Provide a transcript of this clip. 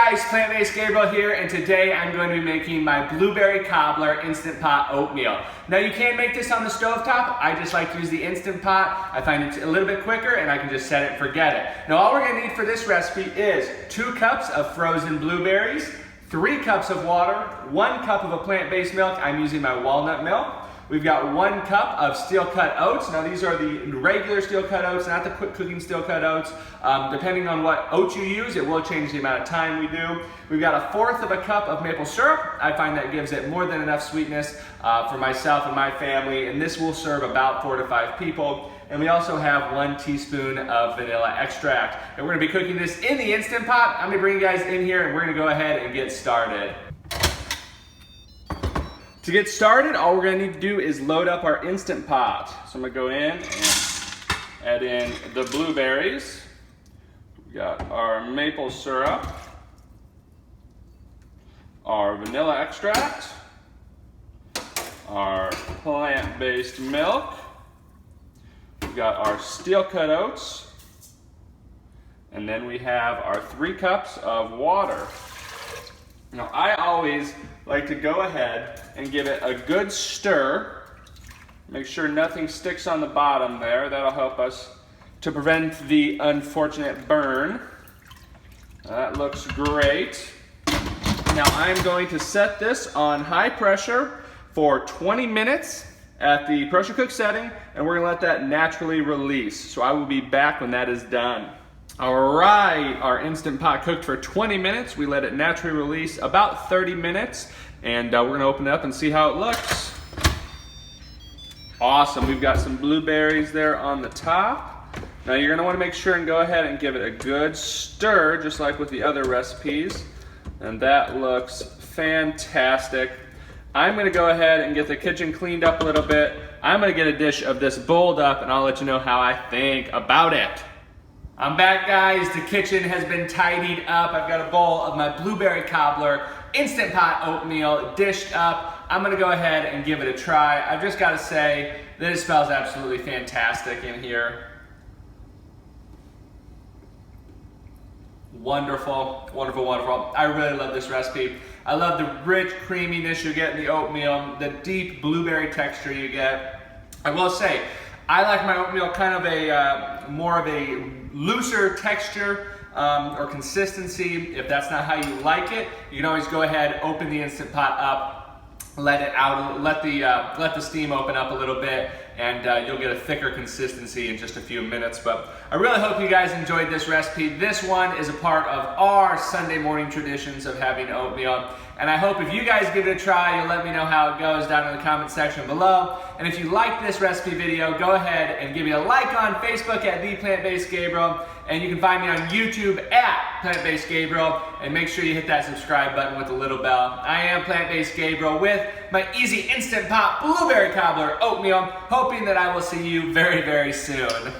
guys, Plant-Based Gabriel here, and today I'm going to be making my blueberry cobbler Instant Pot oatmeal. Now you can make this on the stovetop. I just like to use the Instant Pot. I find it's a little bit quicker and I can just set it and forget it. Now all we're going to need for this recipe is 2 cups of frozen blueberries, 3 cups of water, 1 cup of a plant-based milk. I'm using my walnut milk. We've got 1 cup of steel-cut oats. Now these are the regular steel-cut oats, not the quick cooking steel-cut oats. Depending on what oats you use, it will change the amount of time we do. We've got 1/4 of a cup of maple syrup. I find that gives it more than enough sweetness for myself and my family, and this will serve about 4 to 5 people. And we also have 1 teaspoon of vanilla extract. And we're gonna be cooking this in the Instant Pot. I'm gonna bring you guys in here and we're gonna go ahead and get started. To get started, all we're gonna need to do is load up our Instant Pot. So I'm gonna go in and add in the blueberries. We got our maple syrup, our vanilla extract, our plant-based milk. We got our steel-cut oats, and then we have our 3 cups of water. Now I always like to go ahead and give it a good stir. Make sure nothing sticks on the bottom there. That'll help us to prevent the unfortunate burn. That looks great. Now I'm going to set this on high pressure for 20 minutes at the pressure cook setting, and we're gonna let that naturally release. So I will be back when that is done. All right, our Instant Pot cooked for 20 minutes. We let it naturally release about 30 minutes, and we're gonna open it up and see how it looks. Awesome, we've got some blueberries there on the top. Now you're gonna wanna make sure and go ahead and give it a good stir, just like with the other recipes. And that looks fantastic. I'm gonna go ahead and get the kitchen cleaned up a little bit. I'm gonna get a dish of this bowled up, and I'll let you know how I think about it. I'm back, guys. The kitchen has been tidied up. I've got a bowl of my blueberry cobbler Instant Pot oatmeal dished up. I'm gonna go ahead and give it a try. I've just gotta say that it smells absolutely fantastic in here. Wonderful, wonderful, wonderful. I really love this recipe. I love the rich creaminess you get in the oatmeal, the deep blueberry texture you get. I will say, I like my oatmeal kind of a more of a looser texture or consistency. If that's not how you like it, you can always go ahead, open the Instant Pot up, let it out, let the steam open up a little bit, and you'll get a thicker consistency in just a few minutes. But I really hope you guys enjoyed this recipe. This one is a part of our Sunday morning traditions of having oatmeal. And I hope if you guys give it a try, you'll let me know how it goes down in the comment section below. And if you like this recipe video, go ahead and give me a like on Facebook at The Plant-Based Gabriel. And you can find me on YouTube at Plant-Based Gabriel. And make sure you hit that subscribe button with the little bell. I am Plant-Based Gabriel with my easy Instant Pot blueberry cobbler oatmeal, hoping that I will see you very, very soon.